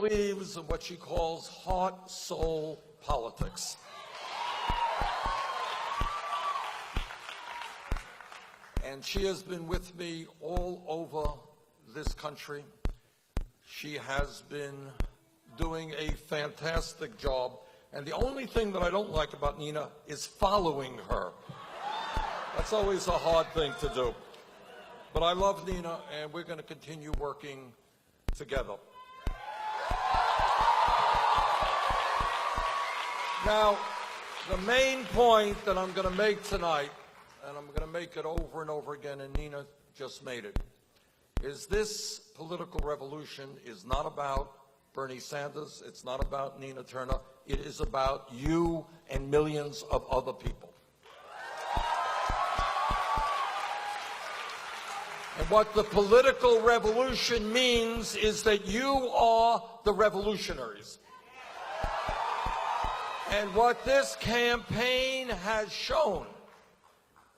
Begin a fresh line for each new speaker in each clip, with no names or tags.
believes in what she calls heart, soul politics. And she has been with me all over this country. She has been doing a fantastic job. And the only thing that I don't like about Nina is following her. That's always a hard thing to do. But I love Nina, and we're going to continue working together. Now, the main point that I'm going to make tonight, and I'm going to make it over and over again, and Nina just made it, is this political revolution is not about Bernie Sanders. It's not about Nina Turner. It is about you and millions of other people. And what the political revolution means is that you are the revolutionaries. And what this campaign has shown,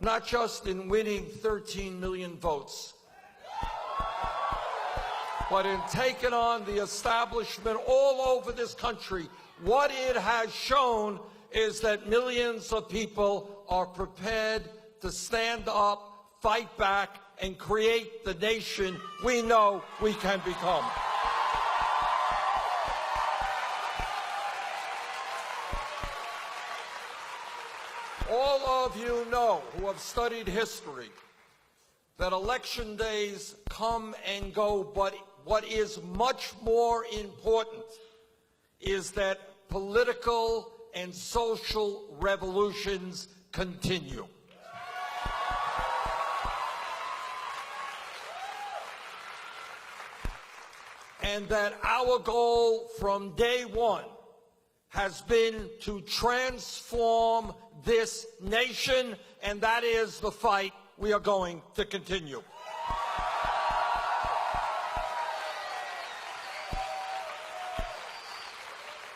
not just in winning 13 million votes, but in taking on the establishment all over this country, what it has shown is that millions of people are prepared to stand up, fight back, and create the nation we know we can become. All of you know, who have studied history, that election days come and go, but what is much more important is that political and social revolutions continue. And that our goal from day one has been to transform this nation, and that is the fight we are going to continue.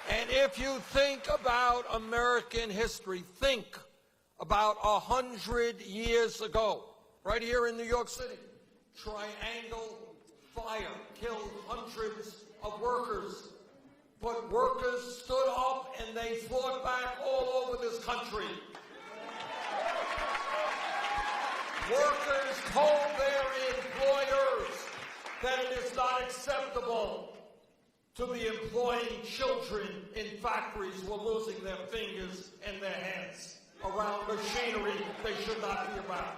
And if you think about American history, think about 100 years ago, right here in New York City, Triangle Fire killed hundreds of workers. But workers stood up and they fought back all over this country. Workers told their employers that it is not acceptable to be employing children in factories who are losing their fingers and their hands around machinery they should not be around.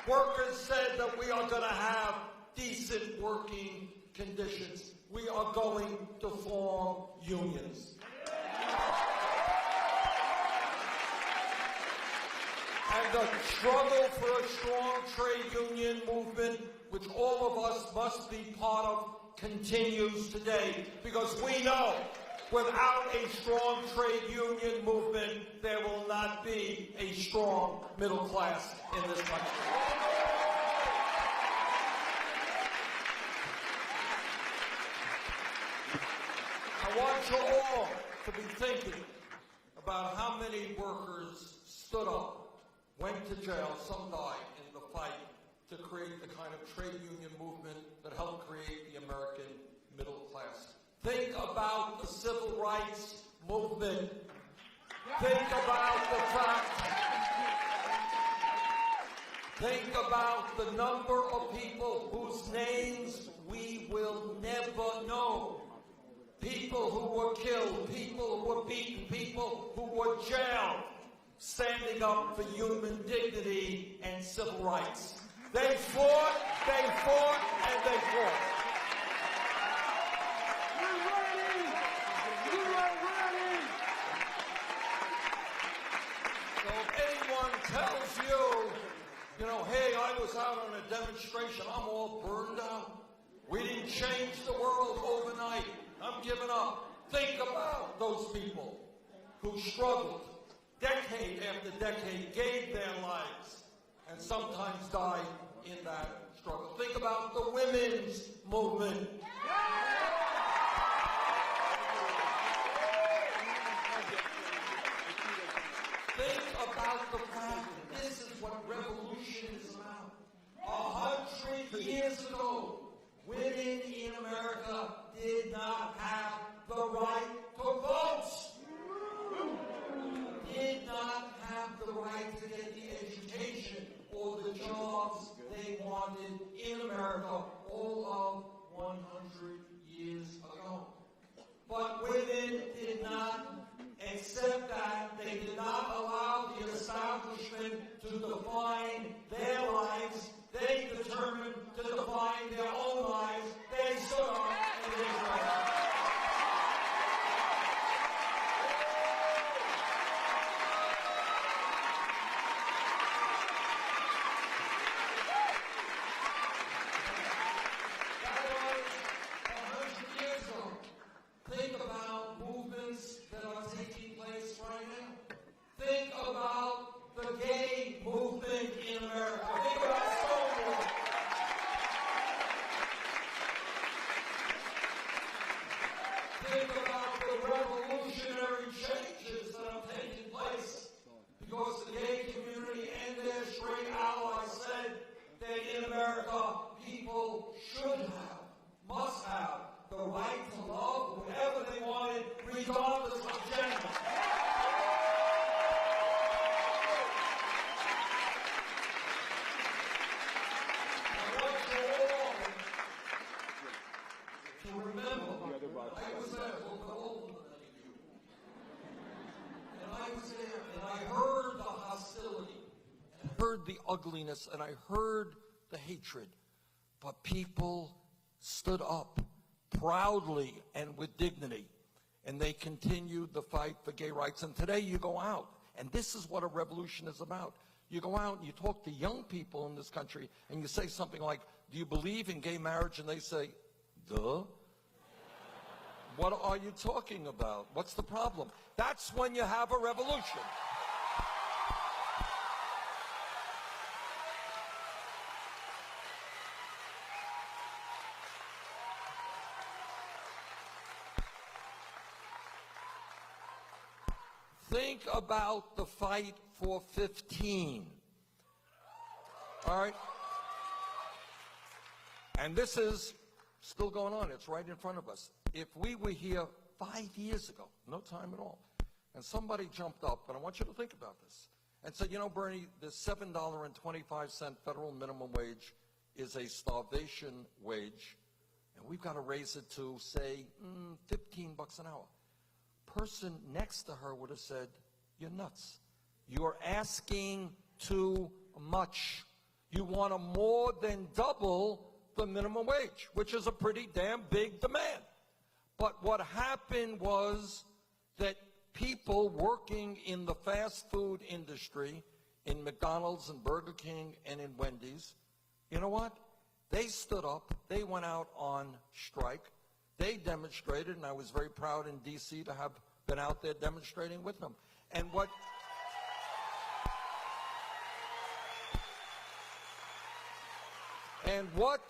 Workers said that we are going to have decent working conditions. We are going to form unions. And the struggle for a strong trade union movement, which all of us must be part of, continues today. Because we know without a strong trade union movement, there will not be a strong middle class in this country. I want you all to be thinking about how many workers stood up, went to jail, some died in the fight to create the kind of trade union movement that helped create the American middle class. Think about the civil rights movement. Think about the fact, think about the number of people whose names we will never know. People who were killed, people who were beaten, people who were jailed, standing up for human dignity and civil rights. They fought, and they fought. So if anyone tells you, hey, I was out on a demonstration, I'm all burned out. We didn't change the world overnight. I'm giving up. Think about those people who struggled decade after decade, gave their lives, and sometimes died in that struggle. Think about the women's movement. Think about the fact that this is what revolution is about. 100 years ago, women in America did not have Think about the revolutionary changes that are taking place because the gay community and their straight allies said that in America, people should have, must have, the right to love whoever they wanted, regardless of gender. I want you all to remember, I was there a little bit older than any of you. And I was there, and I heard the hostility, and I heard the ugliness, and I heard the hatred. But people stood up proudly and with dignity, and they continued the fight for gay rights. And today you go out, and this is what a revolution is about. You go out and you talk to young people in this country, and you say something like, do you believe in gay marriage? And they say, duh. What are you talking about? What's the problem? That's when you have a revolution. Think about the fight for 15. All right? And this is still going on. It's right in front of us. If we were here 5 years ago, no time at all, and somebody jumped up, and I want you to think about this, and said, you know, Bernie, the $7.25 federal minimum wage is a starvation wage, and we've got to raise it to, say, 15 bucks an hour. Person next to her would have said, you're nuts. You're asking too much. You want to more than double the minimum wage, which is a pretty damn big demand. But what happened was that people working in the fast food industry, in McDonald's and Burger King and in Wendy's, you know what? They stood up. They went out on strike. They demonstrated, and I was very proud in D.C. to have been out there demonstrating with them. And what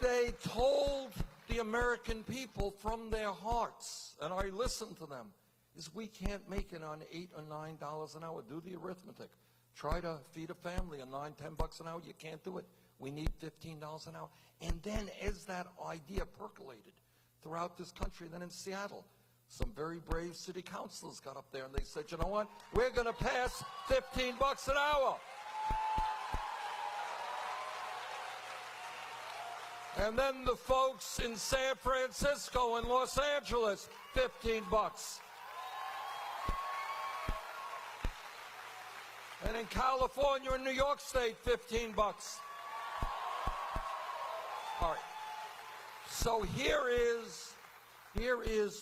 they told the American people from their hearts, and I listened to them, is we can't make it on $8 or $9 an hour. Do the arithmetic. Try to feed a family on $9, $10 an hour. You can't do it. We need $15 an hour. And then as that idea percolated throughout this country, then in Seattle, some very brave city councilors got up there and they said, you know what? We're going to pass $15 an hour. And then the folks in San Francisco and Los Angeles, $15. And in California and New York State, $15. All right. So here is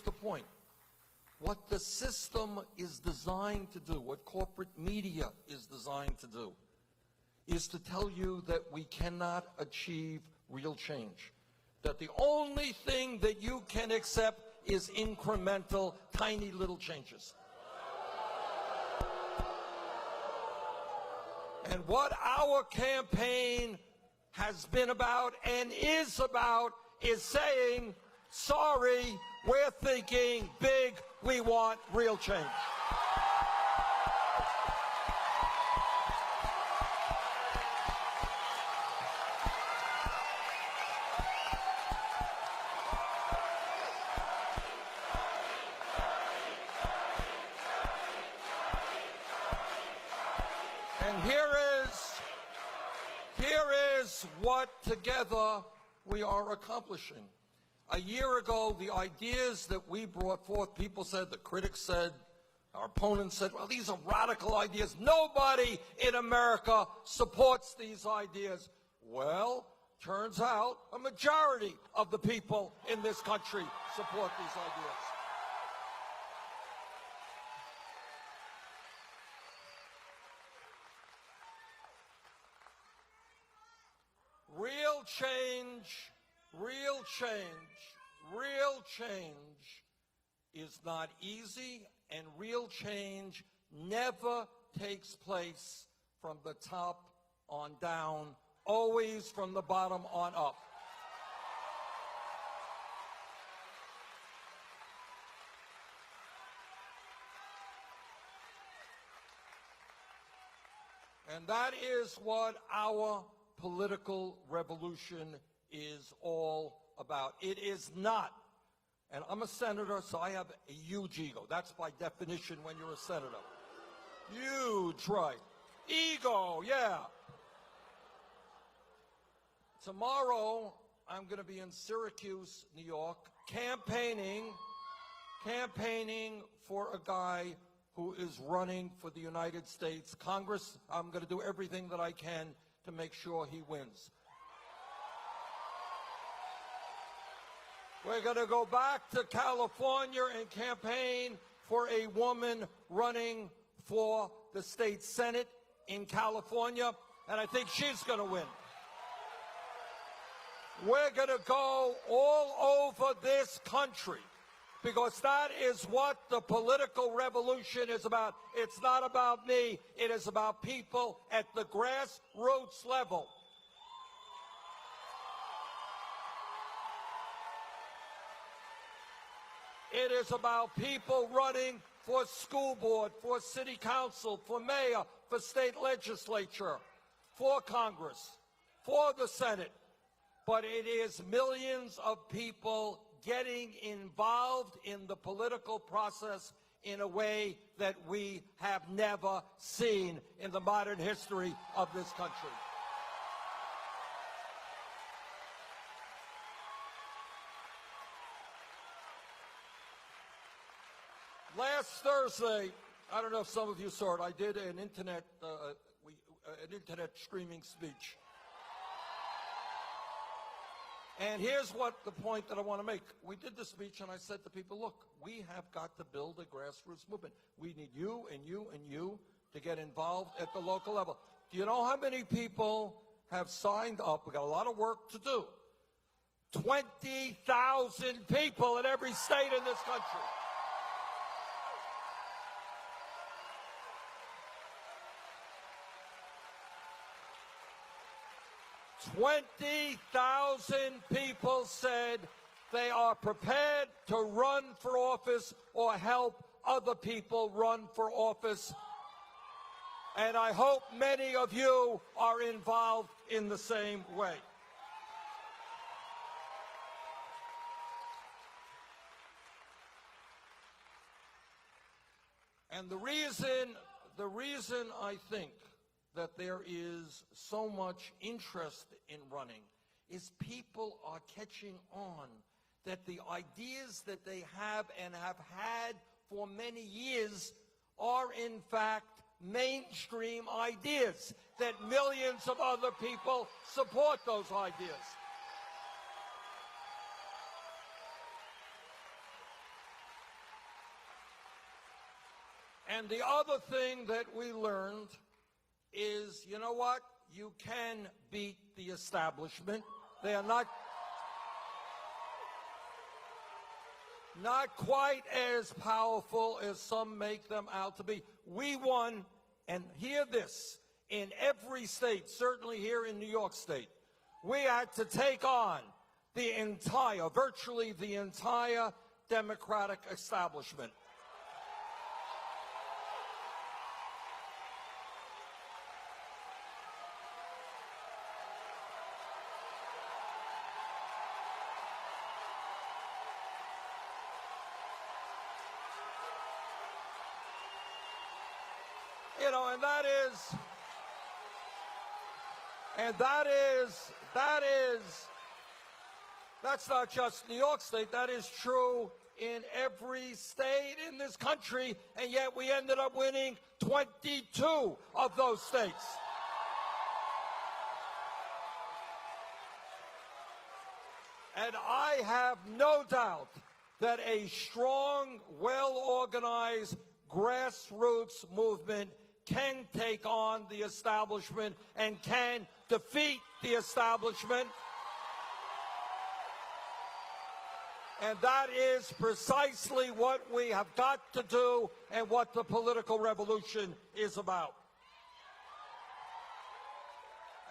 the point. What the system is designed to do, what corporate media is designed to do, is to tell you that we cannot achieve real change. That the only thing that you can accept is incremental, tiny little changes. And what our campaign has been about and is about is saying, sorry, we're thinking big, we want real change. And here is what together we are accomplishing. A year ago, the ideas that we brought forth, people said, the critics said, our opponents said, well, these are radical ideas. Nobody in America supports these ideas. Well, turns out a majority of the people in this country support these ideas. Real change is not easy, and real change never takes place from the top on down, always from the bottom on up. And that is what our political revolution is all about. It is not, and I'm a senator, so I have a huge ego. That's by definition when you're a senator. Huge, right? Ego, yeah. Tomorrow, I'm going to be in Syracuse, New York, campaigning for a guy who is running for the United States Congress. I'm going to do everything that I can to make sure he wins. We're going to go back to California and campaign for a woman running for the state Senate in California, and I think she's going to win. We're going to go all over this country because that is what the political revolution is about. It's not about me. It is about people at the grassroots level. It is about people running for school board, for city council, for mayor, for state legislature, for Congress, for the Senate. But it is millions of people getting involved in the political process in a way that we have never seen in the modern history of this country. Last Thursday, I don't know if some of you saw it, I did an internet streaming speech. And here's what the point that I want to make. We did the speech and I said to people, look, we have got to build a grassroots movement. We need you and you and you to get involved at the local level. Do you know how many people have signed up? We've got a lot of work to do. 20,000 people in every state in this country. 20,000 people said they are prepared to run for office or help other people run for office. And I hope many of you are involved in the same way. And the reason I think that there is so much interest in running is people are catching on that the ideas that they have and have had for many years are in fact mainstream ideas, that millions of other people support those ideas. And the other thing that we learned is, you know what? You can beat the establishment. They are not quite as powerful as some make them out to be. We won, and hear this, in every state, certainly here in New York State, we had to take on the entire, virtually the entire Democratic establishment. You know, that's not just New York State, that is true in every state in this country, and yet we ended up winning 22 of those states. And I have no doubt that a strong, well-organized grassroots movement can take on the establishment and can defeat the establishment. And that is precisely what we have got to do and what the political revolution is about.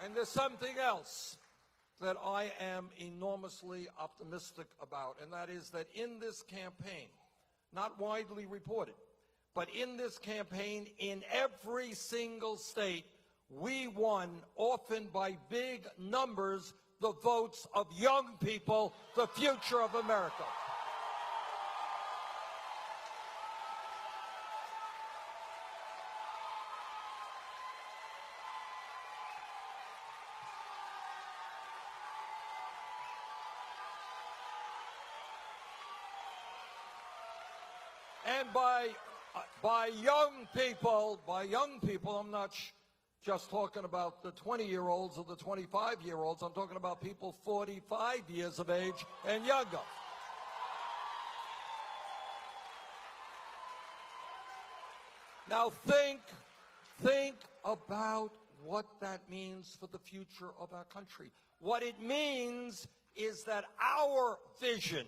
And there's something else that I am enormously optimistic about, and that is that in this campaign, not widely reported, but in this campaign, in every single state, we won, often by big numbers, the votes of young people, the future of America. And by young people, I'm not just talking about the 20-year-olds or the 25-year-olds. I'm talking about people 45 years of age and younger. Now think about what that means for the future of our country. What it means is that our vision,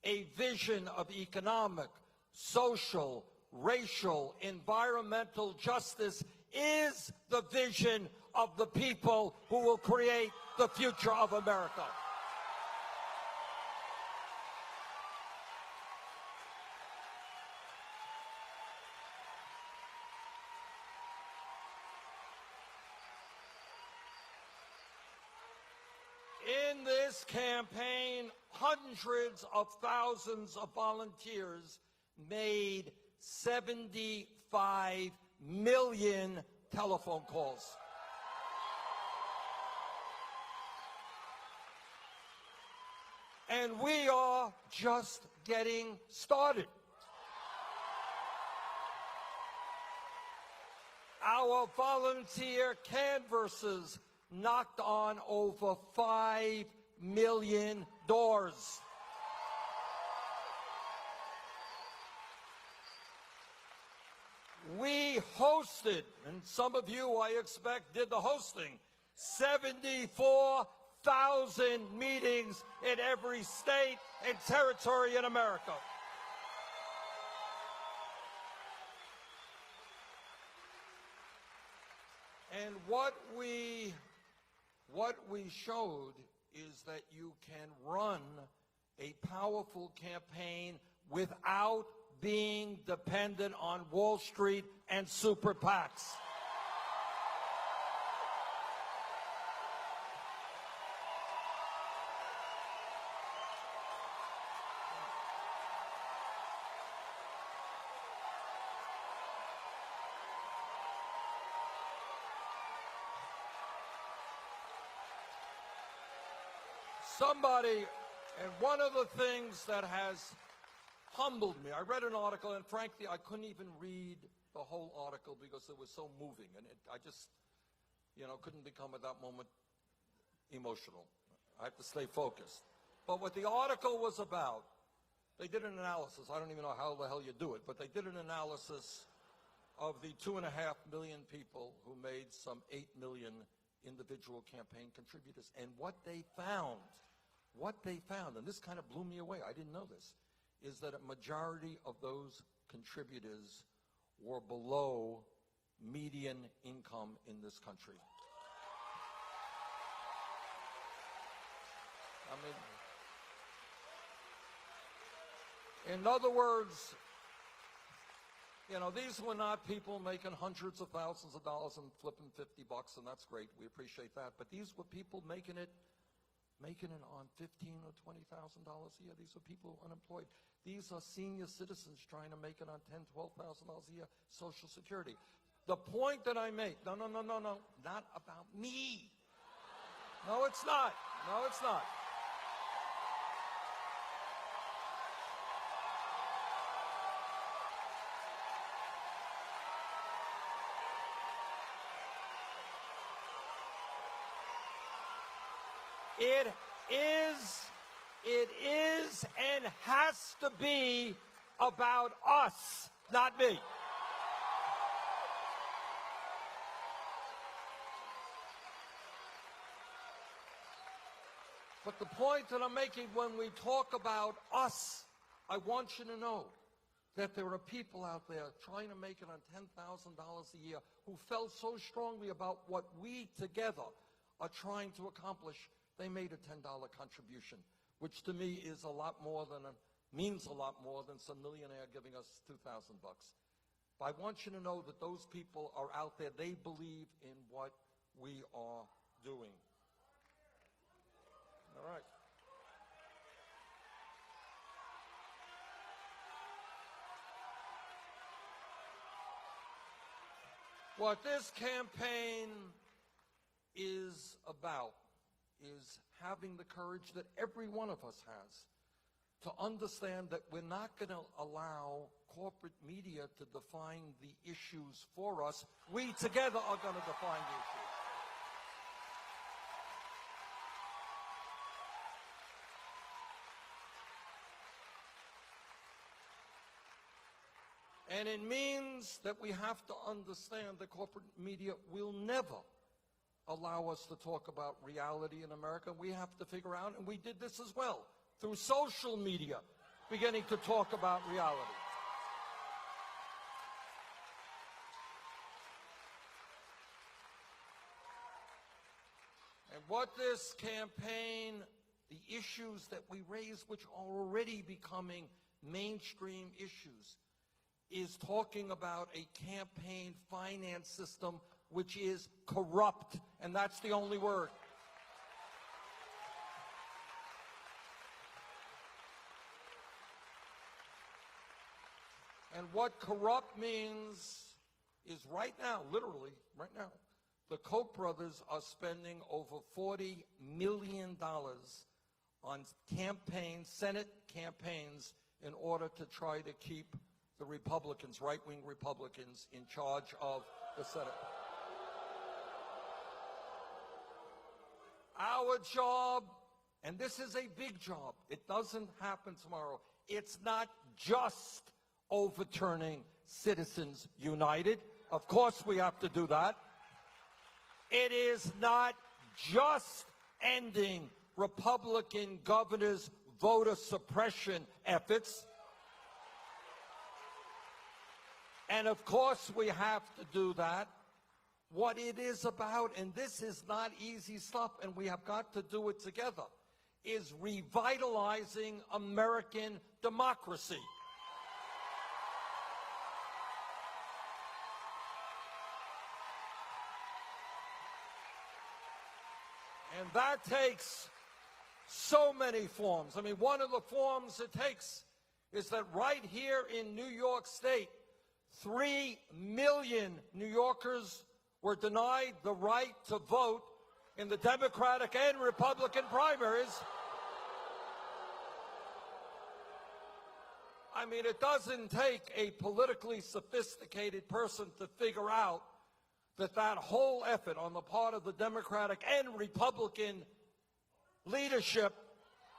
a vision of economic, social, racial, environmental justice, is the vision of the people who will create the future of America. In this campaign, hundreds of thousands of volunteers made 75 million telephone calls. And we are just getting started. Our volunteer canvassers knocked on over 5 million doors. We hosted, and some of you, I expect, did the hosting, 74,000 meetings in every state and territory in America. And what we showed is that you can run a powerful campaign without being dependent on Wall Street and super PACs. And one of the things that has humbled me, I read an article, and frankly, I couldn't even read the whole article because it was so moving, and I just, couldn't become at that moment emotional. I have to stay focused. But what the article was about, they did an analysis. I don't even know how the hell you do it, but they did an analysis of the 2.5 million people who made some 8 million individual campaign contributors. And what they found, and this kind of blew me away, I didn't know this, is that a majority of those contributors were below median income in this country. I mean, in other words, these were not people making hundreds of thousands of dollars and flipping $50, and that's great. We appreciate that. But these were people making it on $15,000 or $20,000 a year. These are people unemployed. These are senior citizens trying to make it on $10,000, $12,000 a year, Social Security. The point that I make, no, not about me. No, it's not. No, it's not. It is and has to be about us, not me. But the point that I'm making, when we talk about us, I want you to know that there are people out there trying to make it on $10,000 a year who felt so strongly about what we together are trying to accomplish. They made a $10 contribution, which to me is a lot more means a lot more than some millionaire giving us $2,000. But I want you to know that those people are out there. They believe in what we are doing. All right. What this campaign is about is having the courage that every one of us has to understand that we're not going to allow corporate media to define the issues for us. We together are going to define the issues. And it means that we have to understand that corporate media will never allow us to talk about reality in America. We have to figure out, and we did this as well, through social media, beginning to talk about reality. And what this campaign, the issues that we raise, which are already becoming mainstream issues, is talking about a campaign finance system which is corrupt, and that's the only word. And what corrupt means is right now, literally, right now, the Koch brothers are spending over $40 million on campaigns, Senate campaigns, in order to try to keep the Republicans, right-wing Republicans, in charge of the Senate. Our job, and this is a big job, it doesn't happen tomorrow. It's not just overturning Citizens United. Of course we have to do that. It is not just ending Republican governors' voter suppression efforts. And of course we have to do that. What it is about, and this is not easy stuff, and we have got to do it together, is revitalizing American democracy. And that takes so many forms. I mean, one of the forms it takes is that right here in New York State, 3 million New Yorkers were denied the right to vote in the Democratic and Republican primaries. I mean, it doesn't take a politically sophisticated person to figure out that that whole effort on the part of the Democratic and Republican leadership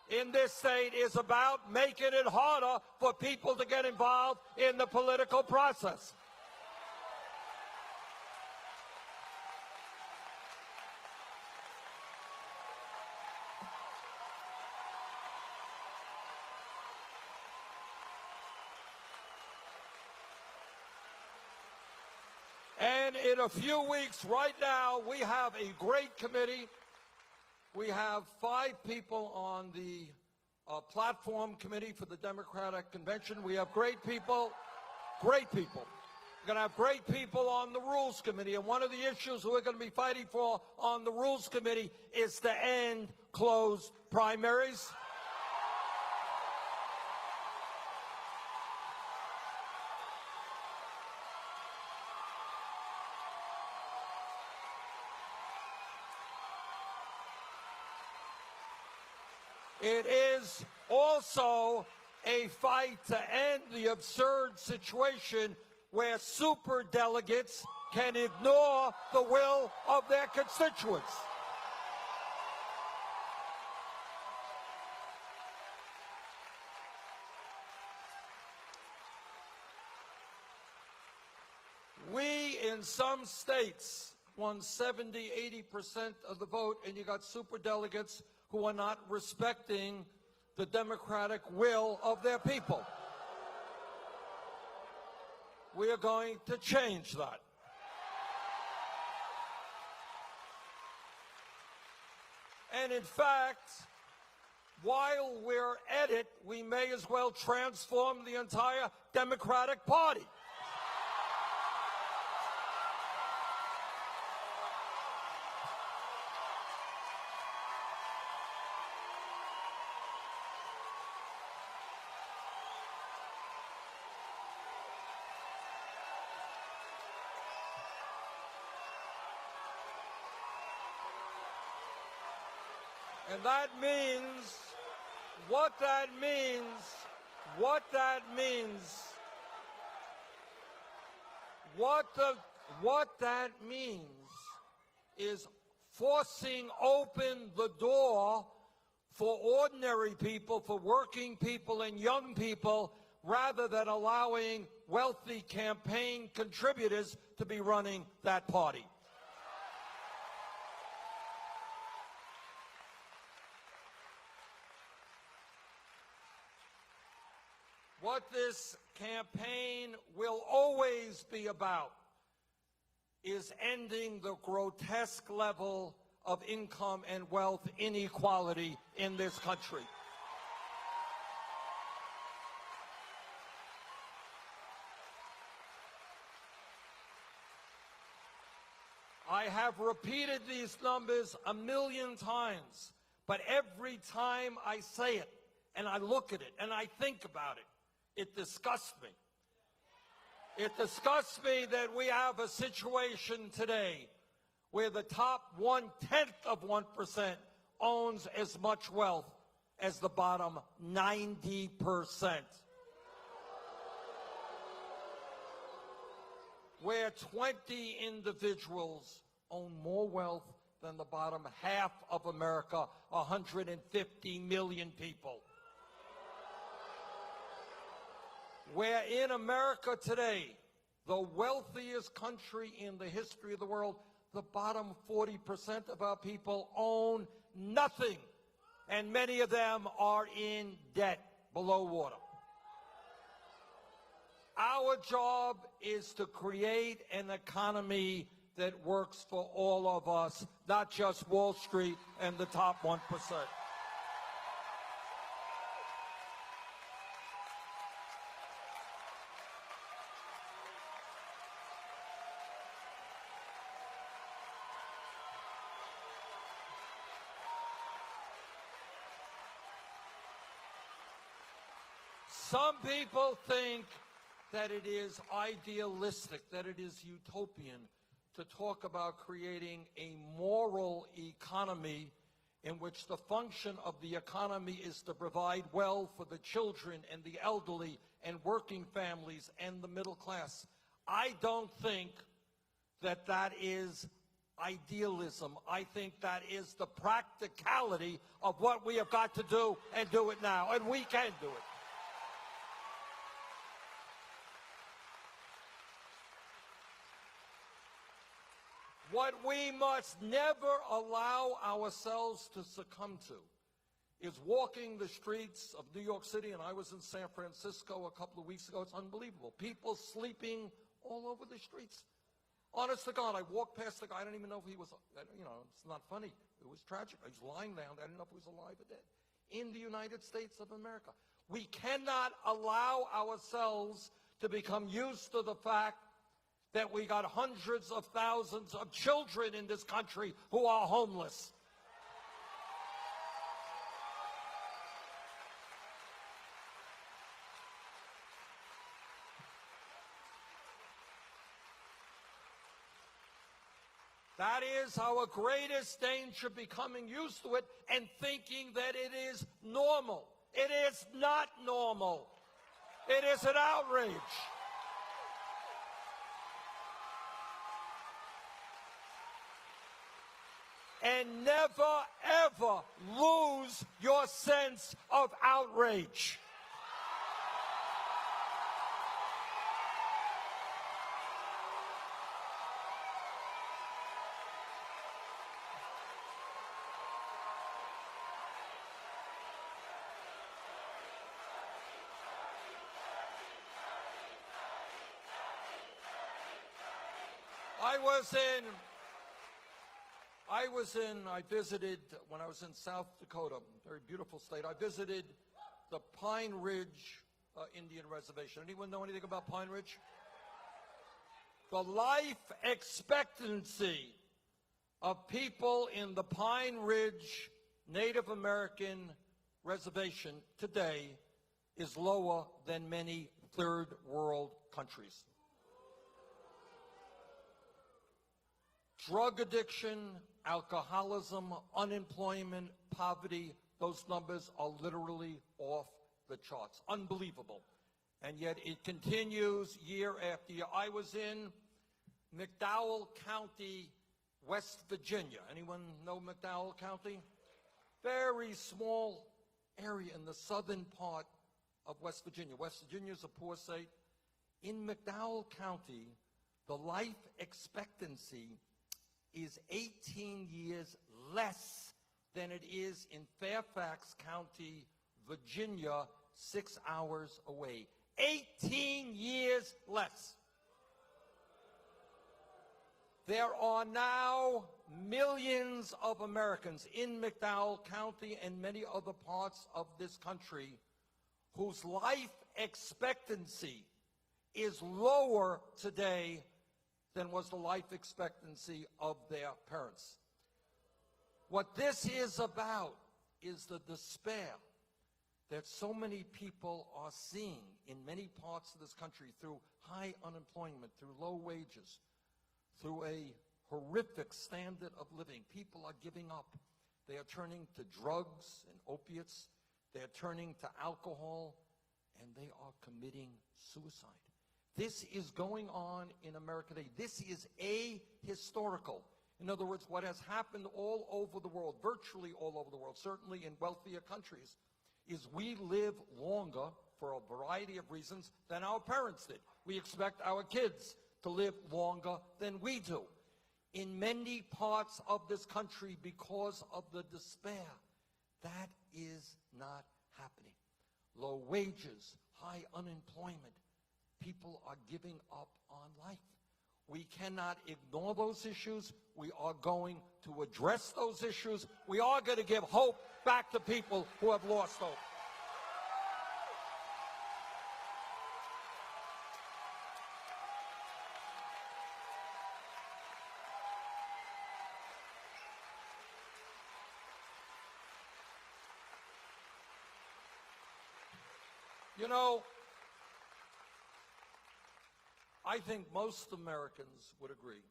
in this state is about making it harder for people to get involved in the political process. And in a few weeks, right now, we have a great committee. We have 5 people on the platform committee for the Democratic Convention. We have great people, great people. We're going to have great people on the Rules Committee. And one of the issues we're going to be fighting for on the Rules Committee is to end closed primaries. It is also a fight to end the absurd situation where superdelegates can ignore the will of their constituents. We, in some states, won 70, 80% of the vote, and you got superdelegates who are not respecting the democratic will of their people. We are going to change that. And in fact, while we're at it, we may as well transform the entire Democratic Party. And that means, what that means is forcing open the door for ordinary people, for working people and young people, rather than allowing wealthy campaign contributors to be running that party. What this campaign will always be about is ending the grotesque level of income and wealth inequality in this country. I have repeated these numbers a million times, but every time I say it and I look at it and I think about it, it disgusts me. It disgusts me that we have a situation today where the top 0.1% owns as much wealth as the bottom 90%. Where 20 individuals own more wealth than the bottom half of America, 150 million people. Where in America today, the wealthiest country in the history of the world, the bottom 40% of our people own nothing, and many of them are in debt below water. Our job is to create an economy that works for all of us, not just Wall Street and the top 1%. Some people think that it is idealistic, that it is utopian to talk about creating a moral economy in which the function of the economy is to provide well for the children and the elderly and working families and the middle class. I don't think that that is idealism. I think that is the practicality of what we have got to do, and do it now, and we can do it. What we must never allow ourselves to succumb to is walking the streets of New York City, and I was in San Francisco a couple of weeks ago. It's unbelievable. People sleeping all over the streets. Honest to God, I walked past the guy. I don't even know if he was, it's not funny. It was tragic. He was lying down. I didn't know if he was alive or dead. In the United States of America. We cannot allow ourselves to become used to the fact that we got hundreds of thousands of children in this country who are homeless. That is our greatest danger, becoming used to it and thinking that it is normal. It is not normal. It is an outrage. And never, ever lose your sense of outrage. I visited, when I was in South Dakota, very beautiful state, I visited the Pine Ridge Indian Reservation. Anyone know anything about Pine Ridge? The life expectancy of people in the Pine Ridge Native American Reservation today is lower than many third world countries. Drug addiction, alcoholism, unemployment, poverty, those numbers are literally off the charts. Unbelievable. And yet it continues year after year. I was in McDowell County, West Virginia. Anyone know McDowell County? Very small area in the southern part of West Virginia. West Virginia is a poor state. In McDowell County, the life expectancy is 18 years less than it is in Fairfax County, Virginia, 6 hours away. 18 years less. There are now millions of Americans in McDowell County and many other parts of this country whose life expectancy is lower today than was the life expectancy of their parents. What this is about is the despair that so many people are seeing in many parts of this country through high unemployment, through low wages, through a horrific standard of living. People are giving up. They are turning to drugs and opiates. They are turning to alcohol, and they are committing suicide. This is going on in America today. This is ahistorical. In other words, what has happened all over the world, virtually all over the world, certainly in wealthier countries, is we live longer for a variety of reasons than our parents did. We expect our kids to live longer than we do. In many parts of this country, because of the despair, that is not happening. Low wages, high unemployment. People are giving up on life. We cannot ignore those issues. We are going to address those issues. We are going to give hope back to people who have lost hope. You know, I think most Americans would agree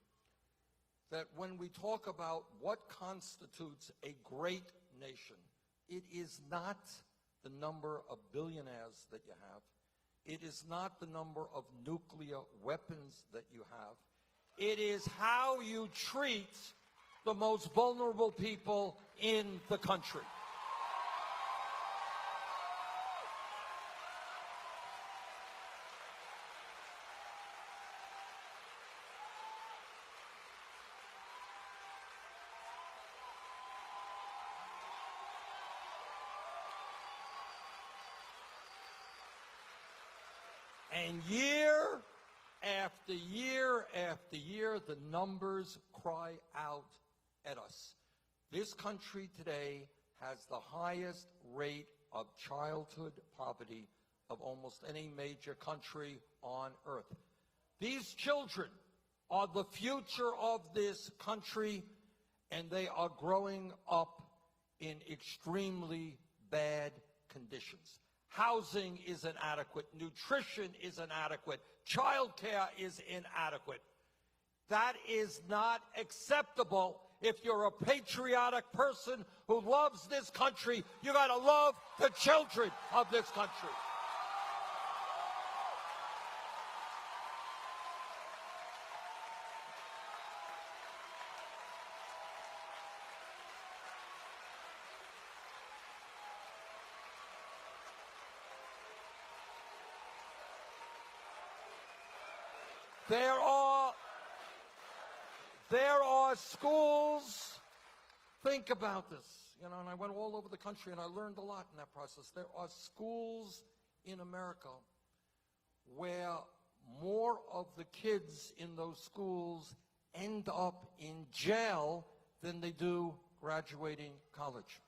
that when we talk about what constitutes a great nation, it is not the number of billionaires that you have. It is not the number of nuclear weapons that you have. It is how you treat the most vulnerable people in the country. And year after year after year, the numbers cry out at us. This country today has the highest rate of childhood poverty of almost any major country on earth. These children are the future of this country, and they are growing up in extremely bad conditions. Housing is inadequate. Nutrition is inadequate. Childcare is inadequate. That is not acceptable. If you're a patriotic person who loves this country, you got to love the children of this country. There are schools, think about this, and I went all over the country and I learned a lot in that process. There are schools in America where more of the kids in those schools end up in jail than they do graduating college.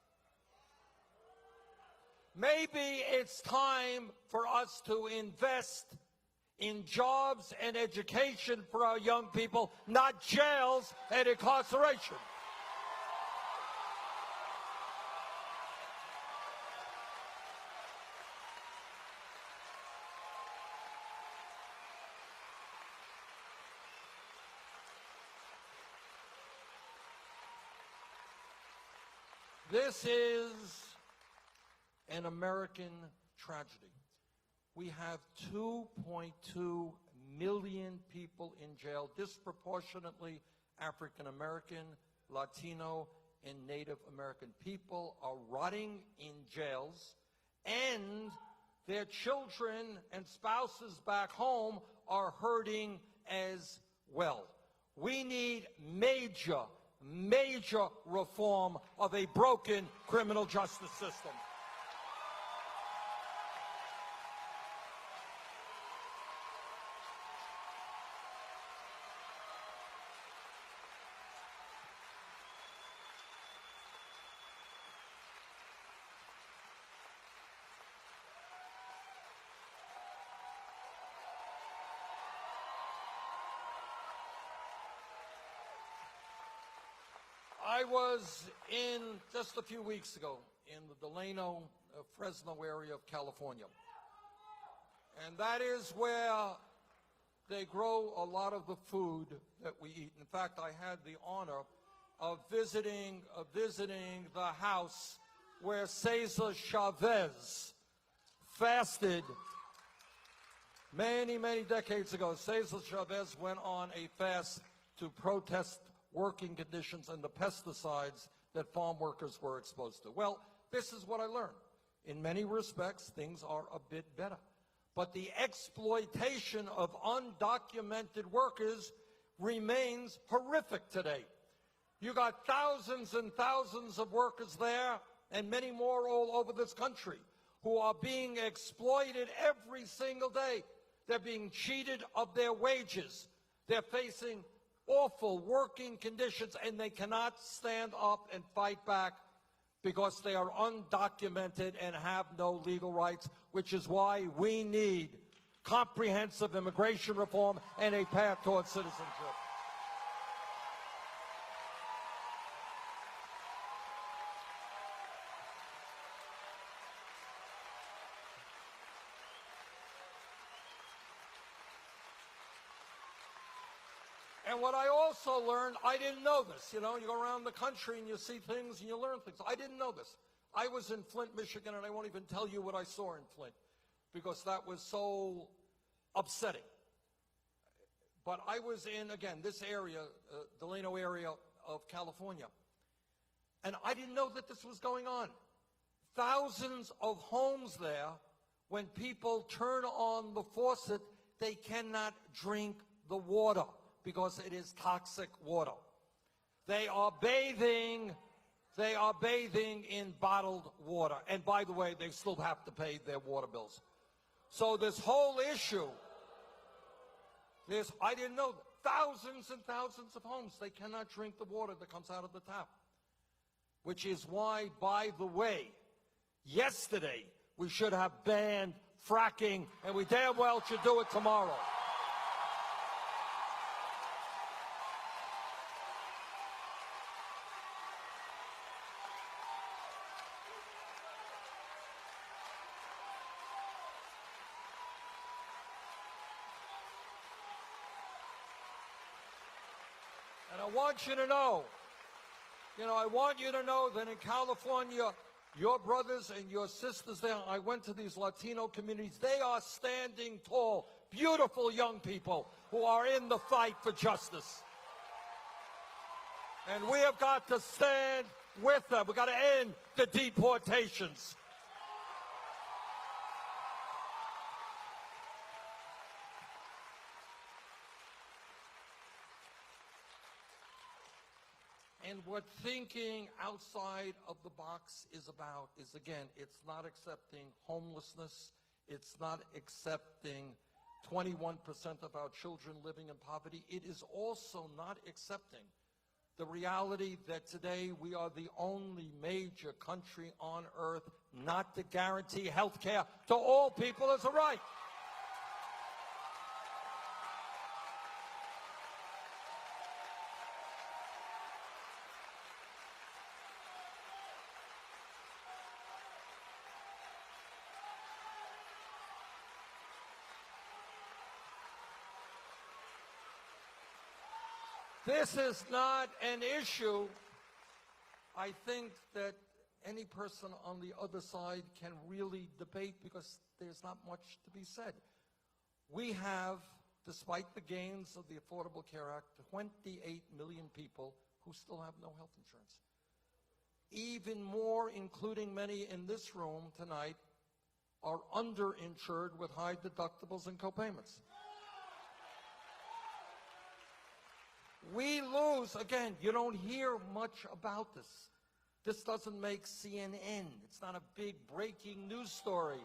Maybe it's time for us to invest in jobs and education for our young people, not jails and incarceration. This is an American tragedy. We have 2.2 million people in jail, disproportionately African American, Latino, and Native American people are rotting in jails, and their children and spouses back home are hurting as well. We need major, major reform of a broken criminal justice system. I was in, just a few weeks ago, in the Delano, Fresno area of California. And that is where they grow a lot of the food that we eat. In fact, I had the honor of visiting the house where Cesar Chavez fasted many, many decades ago. Cesar Chavez went on a fast to protest working conditions and the pesticides that farm workers were exposed to. Well, this is what I learned. In many respects, things are a bit better. But the exploitation of undocumented workers remains horrific today. You got thousands and thousands of workers there, and many more all over this country, who are being exploited every single day. They're being cheated of their wages. They're facing awful working conditions, and they cannot stand up and fight back because they are undocumented and have no legal rights, which is why we need comprehensive immigration reform and a path towards citizenship. And what I also learned, I didn't know this. You know, you go around the country and you see things and you learn things. I didn't know this. I was in Flint, Michigan, and I won't even tell you what I saw in Flint because that was so upsetting. But I was in, again, this area, Delano area of California, and I didn't know that this was going on. Thousands of homes there, when people turn on the faucet, they cannot drink the water because it is toxic water. They are bathing in bottled water. And by the way, they still have to pay their water bills. So this whole issue, I didn't know, thousands and thousands of homes, they cannot drink the water that comes out of the tap. Which is why, by the way, yesterday we should have banned fracking, and we damn well should do it tomorrow. And I want you to know, I want you to know that in California, your brothers and your sisters there, I went to these Latino communities, they are standing tall, beautiful young people who are in the fight for justice. And we have got to stand with them. We've got to end the deportations. And what thinking outside of the box is about is, again, it's not accepting homelessness. It's not accepting 21% of our children living in poverty. It is also not accepting the reality that today we are the only major country on earth not to guarantee health care to all people as a right. This is not an issue, I think, that any person on the other side can really debate because there's not much to be said. We have, despite the gains of the Affordable Care Act, 28 million people who still have no health insurance. Even more, including many in this room tonight, are underinsured with high deductibles and copayments. We lose, again, you don't hear much about this. This doesn't make CNN. It's not a big breaking news story.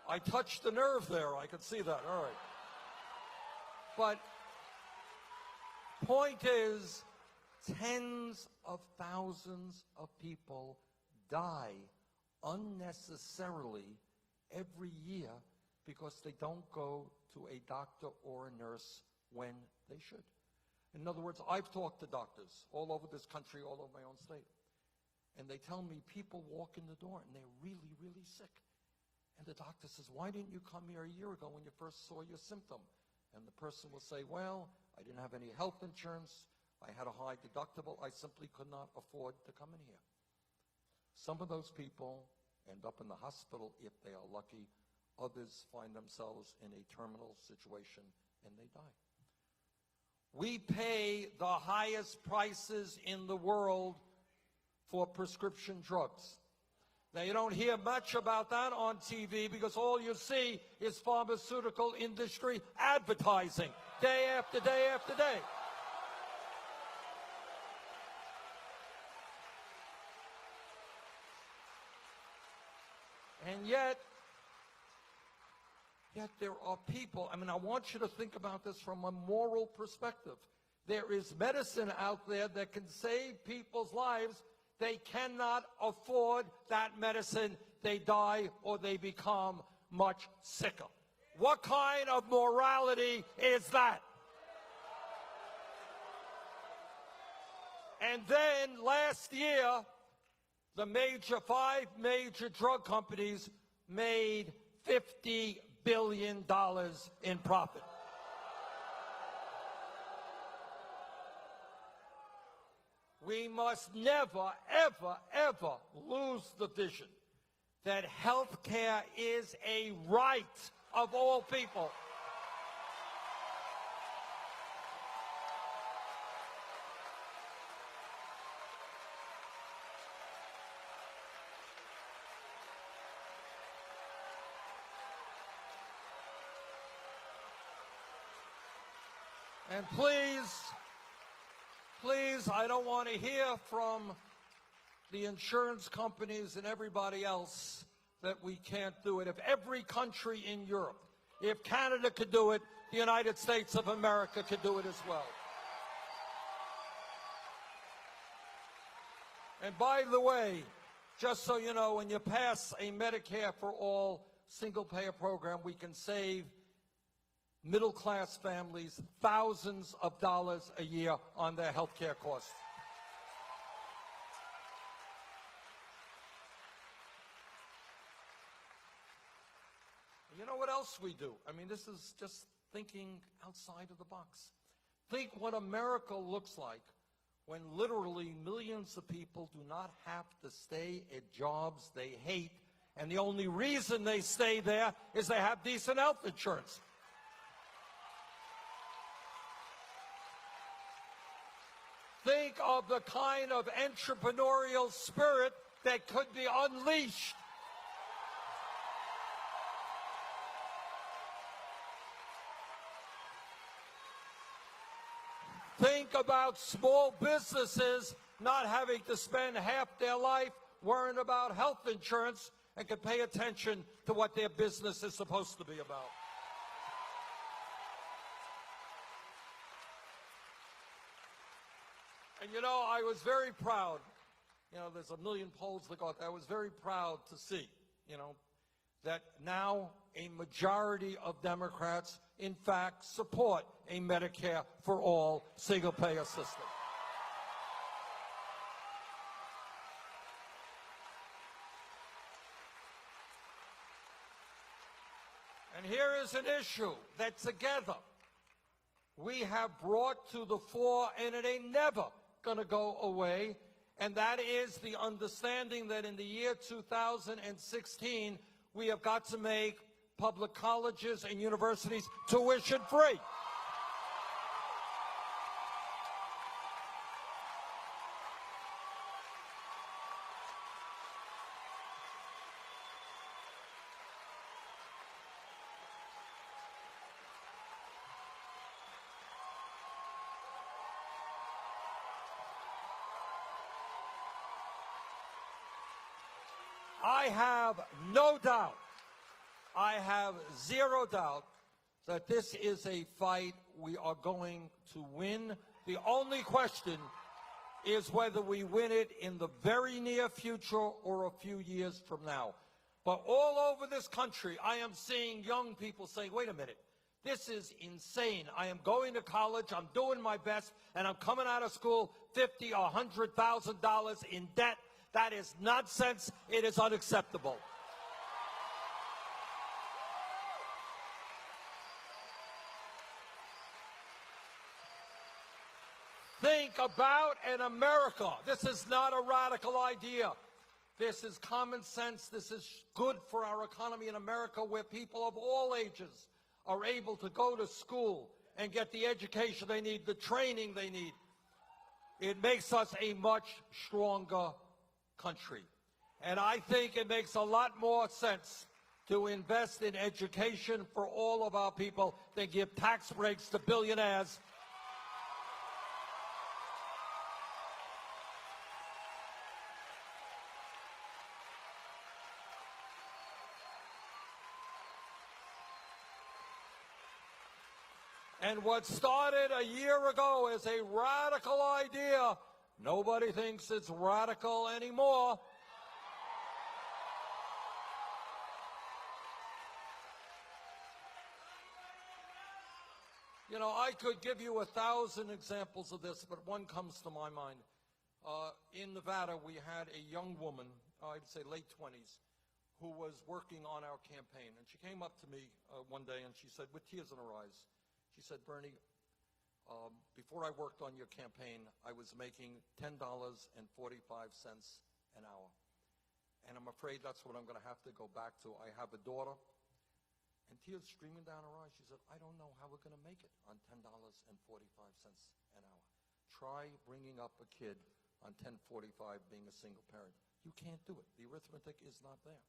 I touched the nerve there. I could see that. All right. But point is, tens of thousands of people die unnecessarily every year because they don't go to a doctor or a nurse when they should. In other words, I've talked to doctors all over this country, all over my own state, and they tell me people walk in the door and they're really, really sick. And the doctor says, why didn't you come here a year ago when you first saw your symptom? And the person will say, well, I didn't have any health insurance. I had a high deductible. I simply could not afford to come in here. Some of those people end up in the hospital if they are lucky. Others find themselves in a terminal situation and they die. We pay the highest prices in the world for prescription drugs. Now, you don't hear much about that on TV because all you see is pharmaceutical industry advertising day after day after day. And yet there are people, I mean, I want you to think about this from a moral perspective. There is medicine out there that can save people's lives. They cannot afford that medicine. They die or they become much sicker. What kind of morality is that? And then last year, the five major drug companies made $50 billion in profit. We must never, ever, ever lose the vision that health care is a right of all people. And please, I don't want to hear from the insurance companies and everybody else that we can't do it. If every country in Europe, if Canada could do it, the United States of America could do it as well. And by the way, just so you know, when you pass a Medicare for All single-payer program, we can save middle-class families thousands of dollars a year on their health care costs. You know what else we do? I mean, this is just thinking outside of the box. Think what America looks like when literally millions of people do not have to stay at jobs they hate, and the only reason they stay there is they have decent health insurance. Think of the kind of entrepreneurial spirit that could be unleashed. Think about small businesses not having to spend half their life worrying about health insurance and can pay attention to what their business is supposed to be about. And you know, I was very proud. You know, there's a million polls that go out there. I was very proud to see, you know, that now a majority of Democrats, in fact, support a Medicare for All single-payer system. And here is an issue that together we have brought to the fore, and it ain't never going to go away, and that is the understanding that in the year 2016, we have got to make public colleges and universities tuition-free. I have no doubt, I have zero doubt that this is a fight we are going to win. The only question is whether we win it in the very near future or a few years from now. But all over this country, I am seeing young people saying, wait a minute, this is insane. I am going to college, I'm doing my best, and I'm coming out of school $50,000 or $100,000 in debt. That is nonsense. It is unacceptable. Think about an America. This is not a radical idea. This is common sense. This is good for our economy in America, where people of all ages are able to go to school and get the education they need, the training they need. It makes us a much stronger country. And I think it makes a lot more sense to invest in education for all of our people than give tax breaks to billionaires. And what started a year ago as a radical idea, nobody thinks it's radical anymore. You know, I could give you 1,000 examples of this, but one comes to my mind. In Nevada, we had a young woman, I'd say late 20s, who was working on our campaign. And she came up to me one day and she said, with tears in her eyes, she said, Bernie, before I worked on your campaign, I was making $10.45 an hour. And I'm afraid that's what I'm going to have to go back to. I have a daughter. And tears streaming down her eyes, she said, I don't know how we're going to make it on $10.45 an hour. Try bringing up a kid on $10.45 being a single parent. You can't do it. The arithmetic is not there.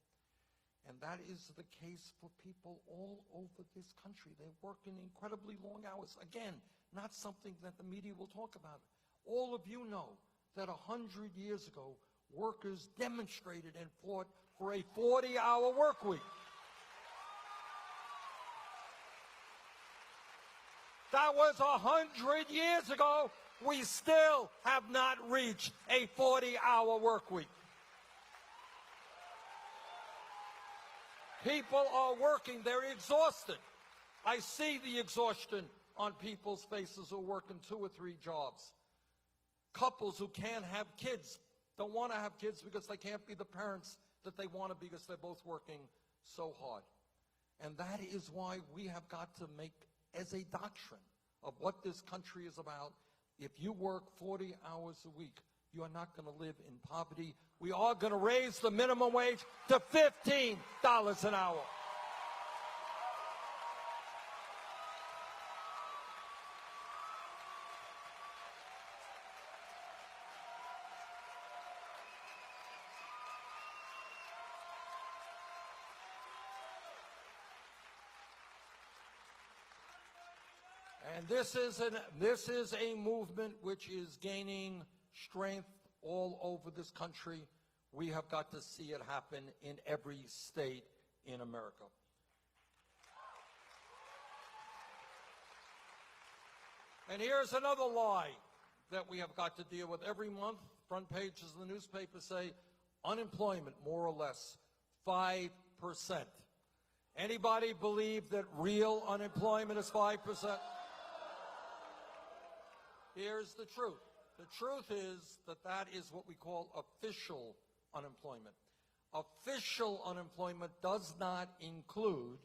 And that is the case for people all over this country. They're working incredibly long hours. Again, not something that the media will talk about. All of you know that 100 years ago, workers demonstrated and fought for a 40-hour work week. That was 100 years ago. We still have not reached a 40-hour work week. People are working, they're exhausted. I see the exhaustion on people's faces who are working 2 or 3 jobs. Couples who can't have kids, don't want to have kids because they can't be the parents that they want to be because they're both working so hard. And that is why we have got to make as a doctrine of what this country is about. If you work 40 hours a week, you are not going to live in poverty. We are going to raise the minimum wage to $15 an hour. And this is a movement which is gaining strength all over this country. We have got to see it happen in every state in America. And here's another lie that we have got to deal with. Every month, front pages of the newspaper say unemployment, more or less, 5%. Anybody believe that real unemployment is 5%? Here's the truth. The truth is that that is what we call official unemployment. Official unemployment does not include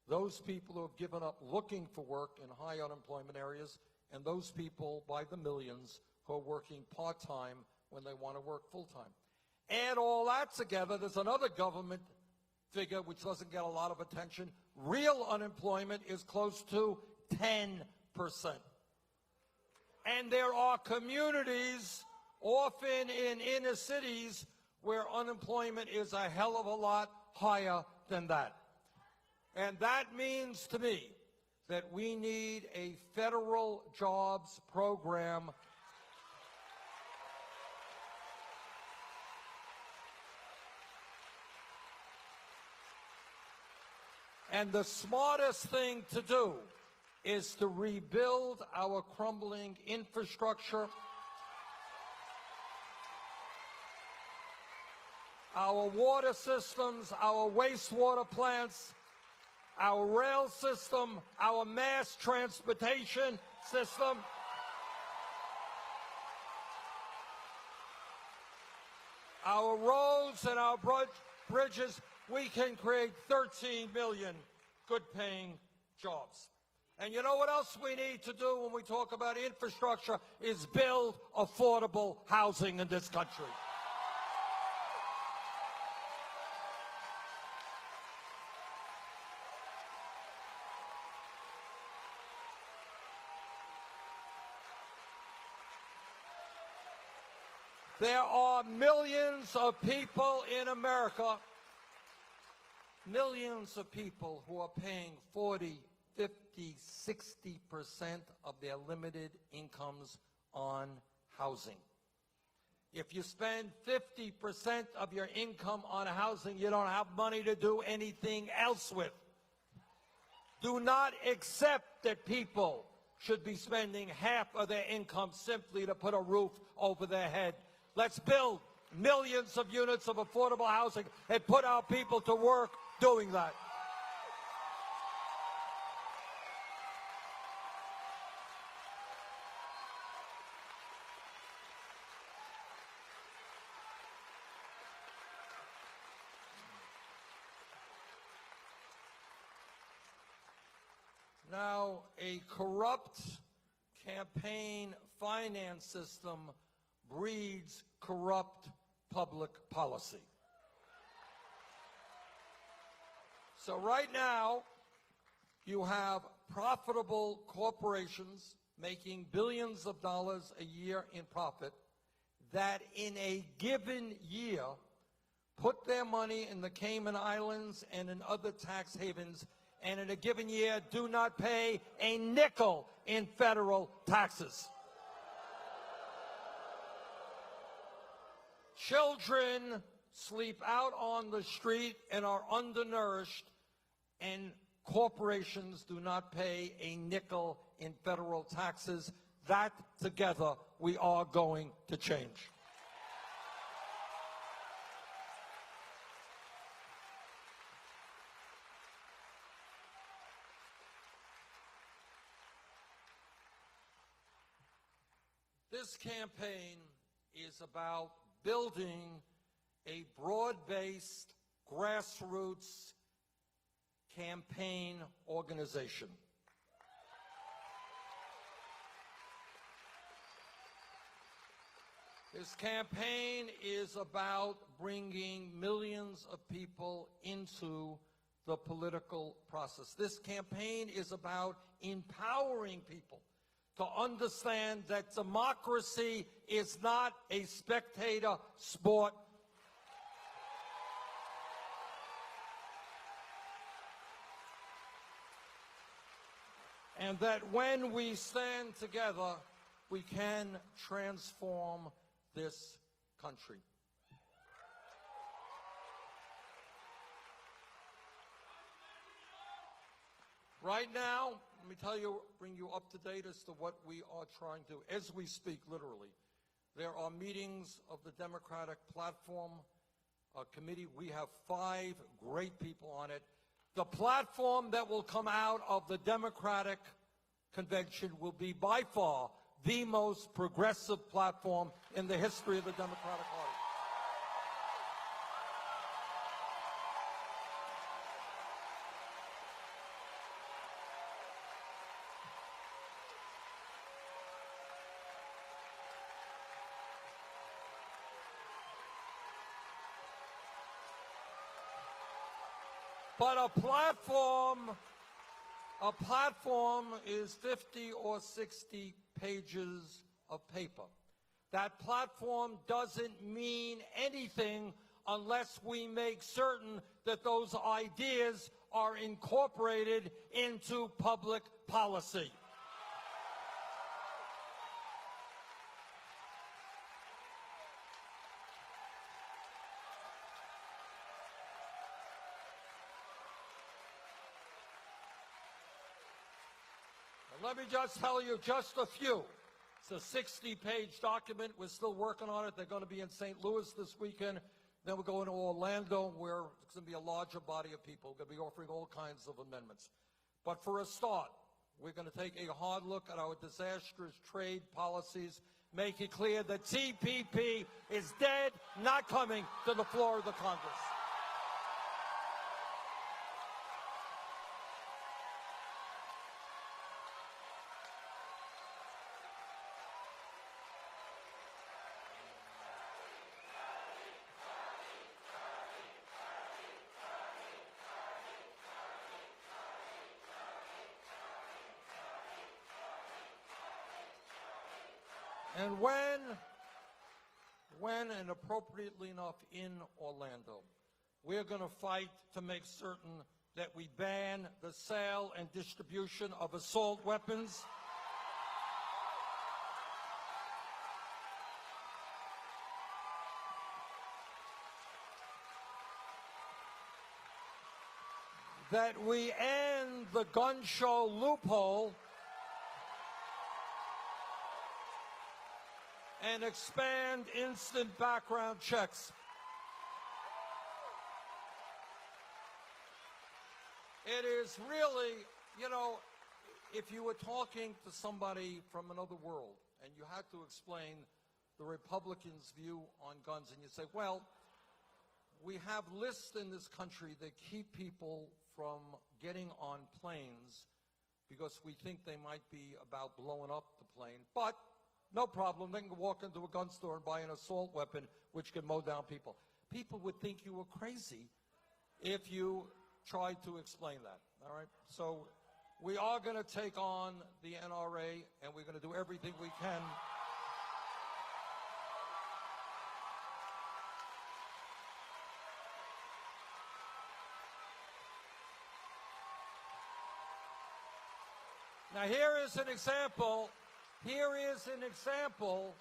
those people who have given up looking for work in high unemployment areas, and those people by the millions who are working part-time when they want to work full-time. Add all that together, there's another government figure which doesn't get a lot of attention. Real unemployment is close to 10%. And there are communities, often in inner cities, where unemployment is a hell of a lot higher than that. And that means to me that we need a federal jobs program and the smartest thing to do is to rebuild our crumbling infrastructure, our water systems, our wastewater plants, our rail system, our mass transportation system. Our roads and our bridges, we can create 13 million good-paying jobs. And you know what else we need to do when we talk about infrastructure is build affordable housing in this country. There are millions of people in America, millions of people who are paying 40, 50, 60% of their limited incomes on housing. If you spend 50% of your income on housing, you don't have money to do anything else with. Do not accept that people should be spending half of their income simply to put a roof over their head. Let's build millions of units of affordable housing and put our people to work doing that. Now, a corrupt campaign finance system breeds corrupt public policy. So right now, you have profitable corporations making billions of dollars a year in profit that in a given year put their money in the Cayman Islands and in other tax havens, and in a given year do not pay a nickel in federal taxes. Children sleep out on the street and are undernourished, and corporations do not pay a nickel in federal taxes. That together we are going to change. This campaign is about building a broad-based, grassroots campaign organization. This campaign is about bringing millions of people into the political process. This campaign is about empowering people to understand that democracy is not a spectator sport. And that when we stand together, we can transform this country. Right now, let me tell you, bring you up to date as to what we are trying to do. As we speak, literally, there are meetings of the Democratic Platform Committee. We have 5 great people on it. The platform that will come out of the Democratic Convention will be by far the most progressive platform in the history of the Democratic Party. But a platform is 50 or 60 pages of paper. That platform doesn't mean anything unless we make certain that those ideas are incorporated into public policy. Let me just tell you just a few. It's a 60-page document. We're still working on it. They're going to be in St. Louis this weekend. Then we're going to Orlando, where it's going to be a larger body of people. We're going to be offering all kinds of amendments. But for a start, we're going to take a hard look at our disastrous trade policies, make it clear that TPP is dead, not coming to the floor of the Congress. And when and appropriately enough in Orlando, we're going to fight to make certain that we ban the sale and distribution of assault weapons. That we end the gun show loophole and expand instant background checks. It is really, you know, if you were talking to somebody from another world and you had to explain the Republicans' view on guns, and you say, well, we have lists in this country that keep people from getting on planes because we think they might be about blowing up the plane, but no problem, they can walk into a gun store and buy an assault weapon which can mow down people. People would think you were crazy if you tried to explain that, all right? So we are going to take on the NRA, and we're going to do everything we can. Now here is an example. Here is an example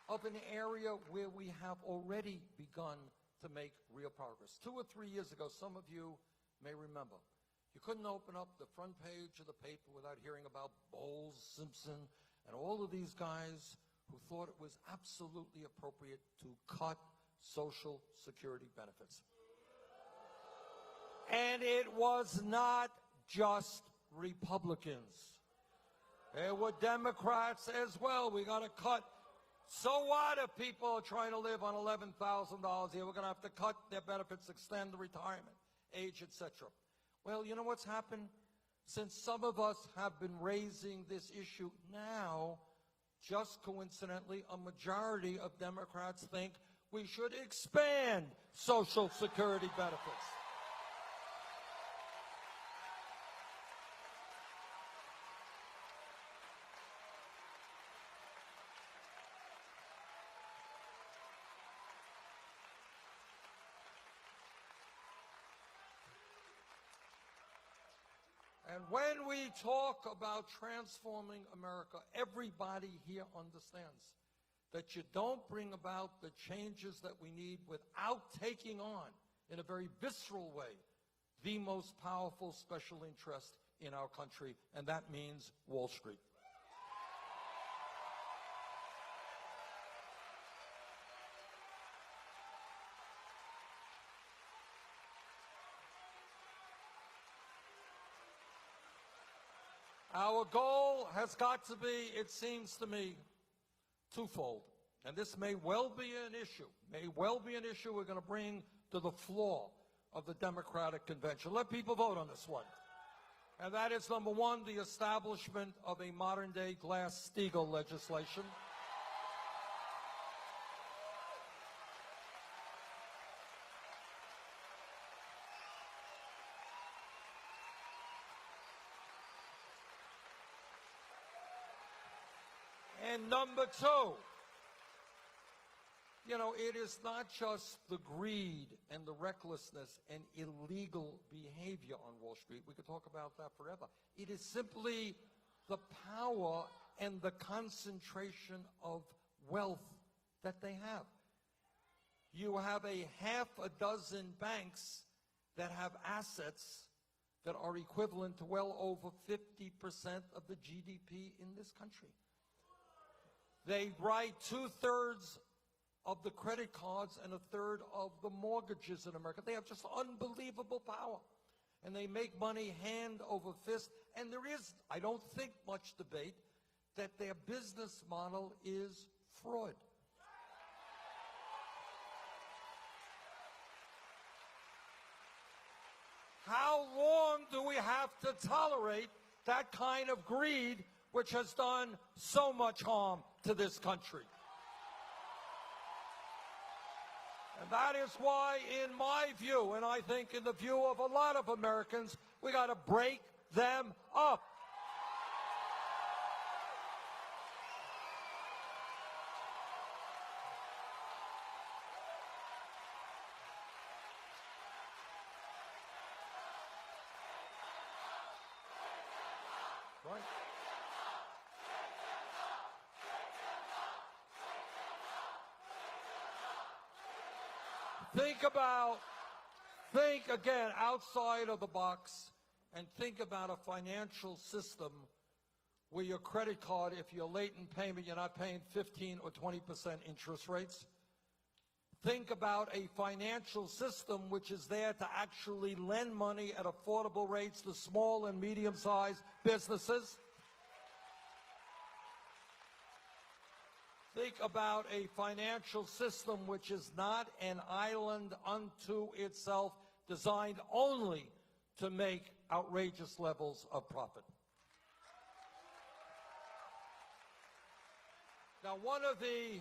of an area where we have already begun to make real progress. 2 or 3 years ago, some of you may remember, you couldn't open up the front page of the paper without hearing about Bowles, Simpson, and all of these guys who thought it was absolutely appropriate to cut Social Security benefits. And it was not just Republicans. There were Democrats as well. We got to cut. So what if people are trying to live on $11,000 a year? We're going to have to cut their benefits, extend the retirement age, etc. Well, you know what's happened? Since some of us have been raising this issue now, just coincidentally, a majority of Democrats think we should expand Social Security benefits. And when we talk about transforming America, everybody here understands that you don't bring about the changes that we need without taking on, in a very visceral way, the most powerful special interest in our country, and that means Wall Street. Our goal has got to be, it seems to me, twofold. And this may well be an issue, we're going to bring to the floor of the Democratic Convention. Let people vote on this one. And that is, number one, the establishment of a modern-day Glass-Steagall legislation. And number two, you know, it is not just the greed and the recklessness and illegal behavior on Wall Street. We could talk about that forever. It is simply the power and the concentration of wealth that they have. You have a half a dozen banks that have assets that are equivalent to well over 50% of the GDP in this country. They write 2/3 of the credit cards and 1/3 of the mortgages in America. They have just unbelievable power. And they make money hand over fist. And there is, I don't think, much debate that their business model is fraud. How long do we have to tolerate that kind of greed, which has done so much harm to this country? And that is why, in my view, and I think in the view of a lot of Americans, we got to break them up. Right. Think again outside of the box, and think about a financial system where your credit card, if you're late in payment, you're not paying 15 or 20% interest rates. Think about a financial system which is there to actually lend money at affordable rates to small and medium-sized businesses. Think about a financial system which is not an island unto itself, designed only to make outrageous levels of profit. Now, one of the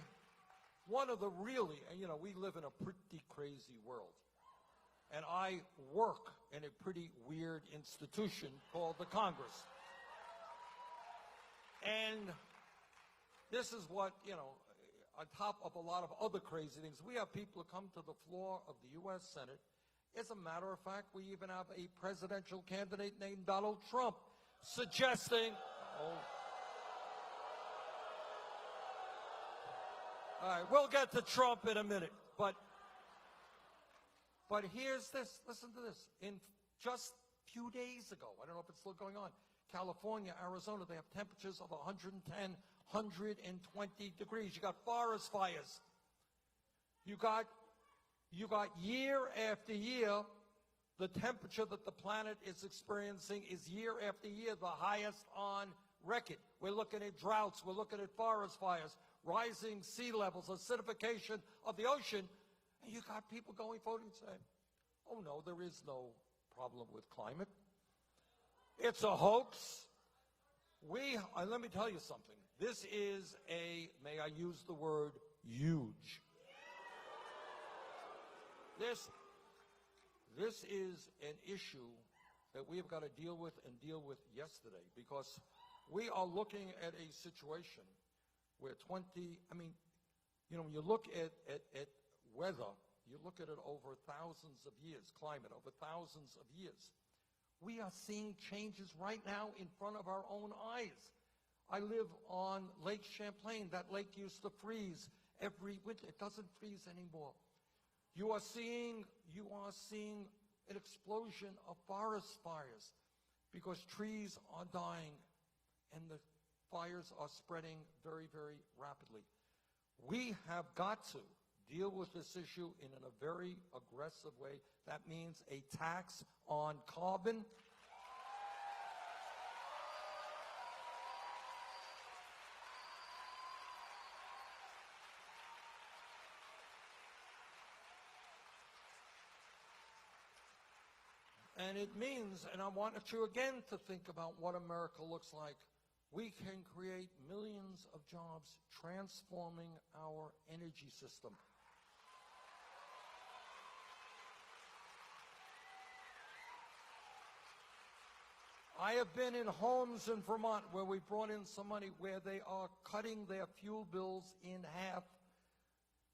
really, and you know, we live in a pretty crazy world. And I work in a pretty weird institution called the Congress. And this is what, you know, on top of a lot of other crazy things, we have people who come to the floor of the U.S. Senate. As a matter of fact, we even have a presidential candidate named Donald Trump suggesting, all right, we'll get to Trump in a minute, but here's this, listen to this. In just a few days ago, I don't know if it's still going on, California, Arizona, they have temperatures of 110, 120 degrees. You got forest fires. You got year after year, the temperature that the planet is experiencing is year after year the highest on record. We're looking at droughts. We're looking at forest fires, rising sea levels, acidification of the ocean. And you got people going forward and saying, oh, no, there is no problem with climate. It's a hoax. Let me tell you something. This is may I use the word, huge. This is an issue that we have got to deal with and deal with yesterday, because we are looking at a situation where when you look at weather, you look at it over thousands of years, climate over thousands of years. We are seeing changes right now in front of our own eyes. I live on Lake Champlain. That lake used to freeze every winter. It doesn't freeze anymore. You are seeing an explosion of forest fires because trees are dying and the fires are spreading very, very rapidly. We have got to deal with this issue in a very aggressive way. That means a tax on carbon. And it means, and I want you again to think about what America looks like. We can create millions of jobs transforming our energy system. I have been in homes in Vermont where we brought in some money where they are cutting their fuel bills in half,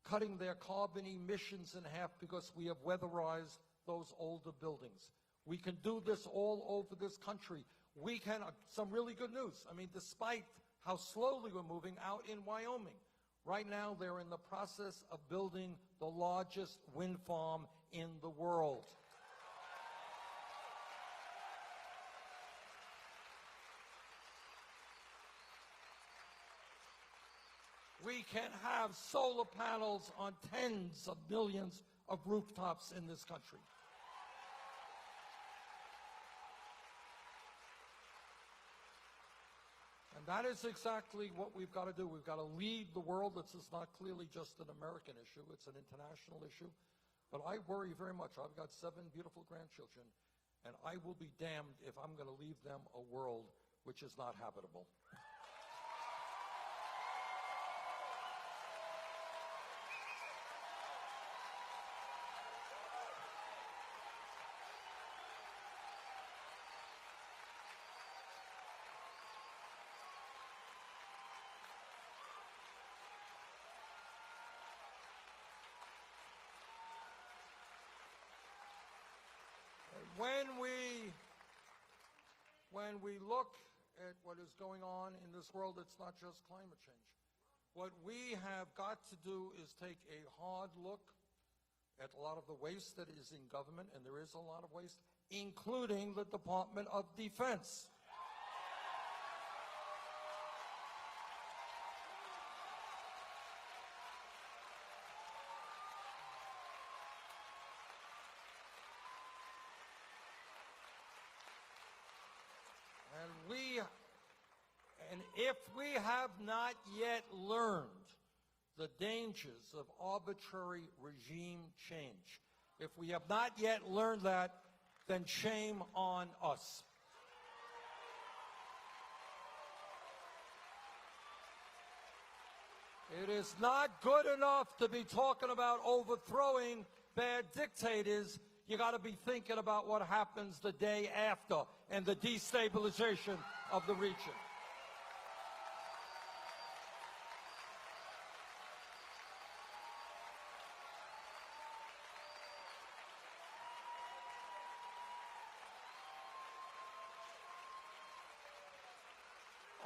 cutting their carbon emissions in half because we have weatherized those older buildings. We can do this all over this country. We can, some really good news. I mean, despite how slowly we're moving out in Wyoming, right now they're in the process of building the largest wind farm in the world. We can have solar panels on tens of millions of rooftops in this country. And that is exactly what we've got to do. We've got to lead the world. This is not clearly just an American issue. It's an international issue. But I worry very much. I've got 7 beautiful grandchildren, and I will be damned if I'm going to leave them a world which is not habitable. When we look at what is going on in this world, it's not just climate change. What we have got to do is take a hard look at a lot of the waste that is in government, and there is a lot of waste, including the Department of Defense. And if we have not yet learned the dangers of arbitrary regime change, if we have not yet learned that, then shame on us. It is not good enough to be talking about overthrowing bad dictators. You got to be thinking about what happens the day after and the destabilization of the region.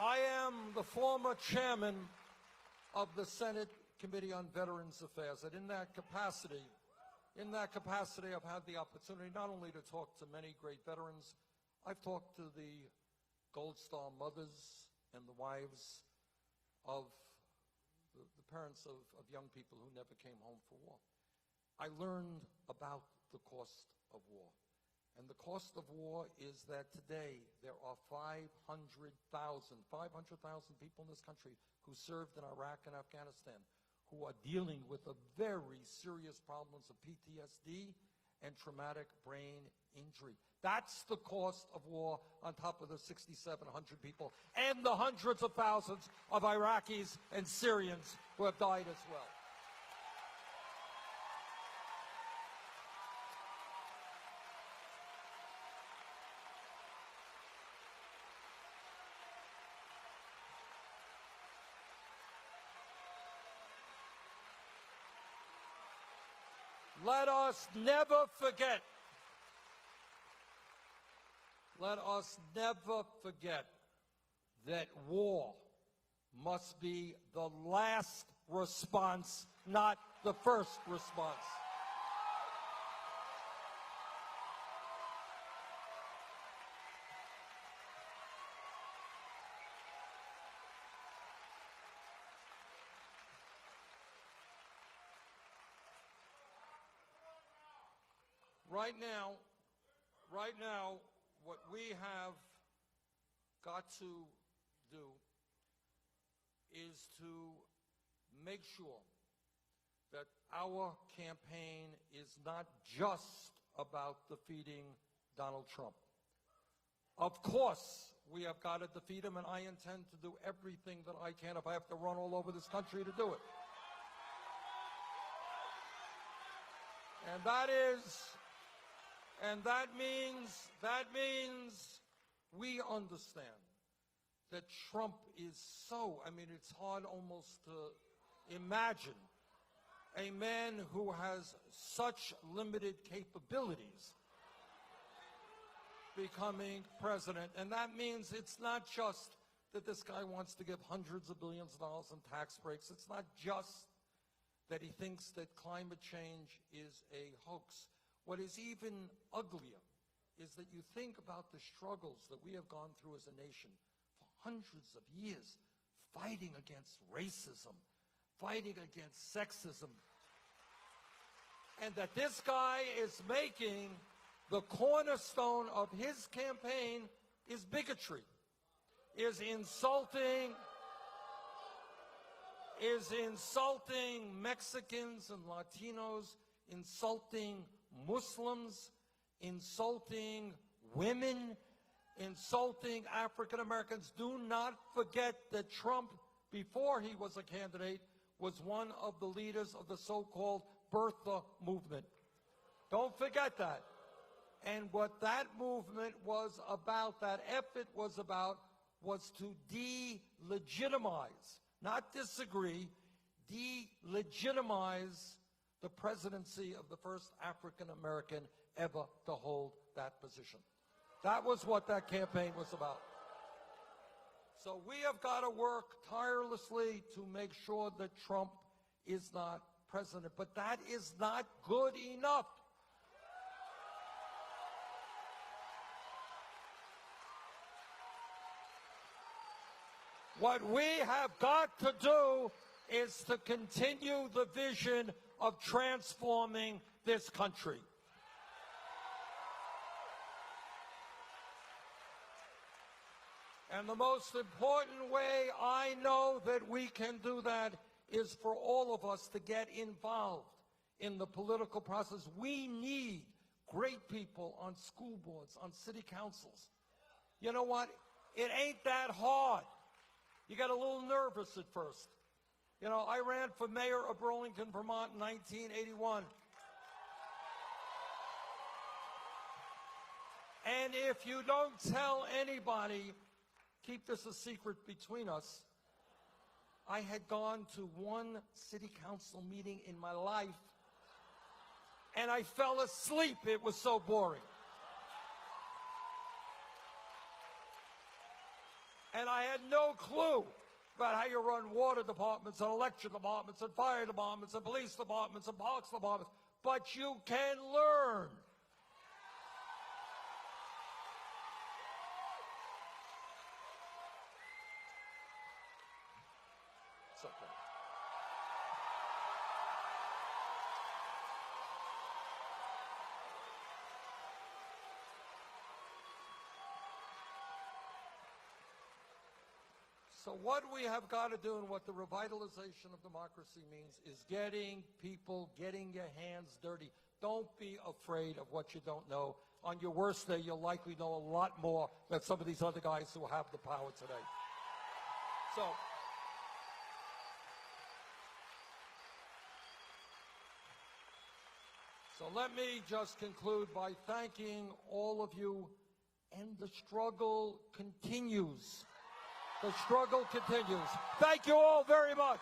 I am the former chairman of the Senate Committee on Veterans Affairs, and in that capacity, I've had the opportunity not only to talk to many great veterans, I've talked to the Gold Star mothers and the wives of the parents of young people who never came home for war. I learned about the cost of war. And the cost of war is that today there are 500,000 people in this country who served in Iraq and Afghanistan who are dealing with the very serious problems of PTSD and traumatic brain injury. That's the cost of war on top of the 6,700 people and the hundreds of thousands of Iraqis and Syrians who have died as well. Let us never forget. Let us never forget that war must be the last response, not the first response. Right now, what we have got to do is to make sure that our campaign is not just about defeating Donald Trump. Of course, we have got to defeat him, and I intend to do everything that I can if I have to run all over this country to do it. And that means we understand that Trump is so, I mean, it's hard almost to imagine a man who has such limited capabilities becoming president. And that means it's not just that this guy wants to give hundreds of billions of dollars in tax breaks. It's not just that he thinks that climate change is a hoax. What is even uglier is that you think about the struggles that we have gone through as a nation for hundreds of years, fighting against racism, fighting against sexism, and that this guy is making the cornerstone of his campaign is bigotry, is insulting Mexicans and Latinos, insulting Muslims, insulting women, insulting African Americans. Do not forget that Trump, before he was a candidate, was one of the leaders of the so-called birther movement. Don't forget that. And what that movement was about, that effort was about, was to delegitimize, not disagree, delegitimize the presidency of the first African American ever to hold that position. That was what that campaign was about. So we have got to work tirelessly to make sure that Trump is not president. But that is not good enough. What we have got to do is to continue the vision of transforming this country. And the most important way I know that we can do that is for all of us to get involved in the political process. We need great people on school boards, on city councils. You know what? It ain't that hard. You got a little nervous at first. You know, I ran for mayor of Burlington, Vermont in 1981. And if you don't tell anybody, keep this a secret between us, I had gone to one city council meeting in my life, and I fell asleep. It was so boring. And I had no clue about how you run water departments and electric departments and fire departments and police departments and parks departments. But you can learn. It's okay. So what we have got to do, and what the revitalization of democracy means, is getting people, getting your hands dirty. Don't be afraid of what you don't know. On your worst day, you'll likely know a lot more than some of these other guys who have the power today. So let me just conclude by thanking all of you, and the struggle continues. The struggle continues. Thank you all very much.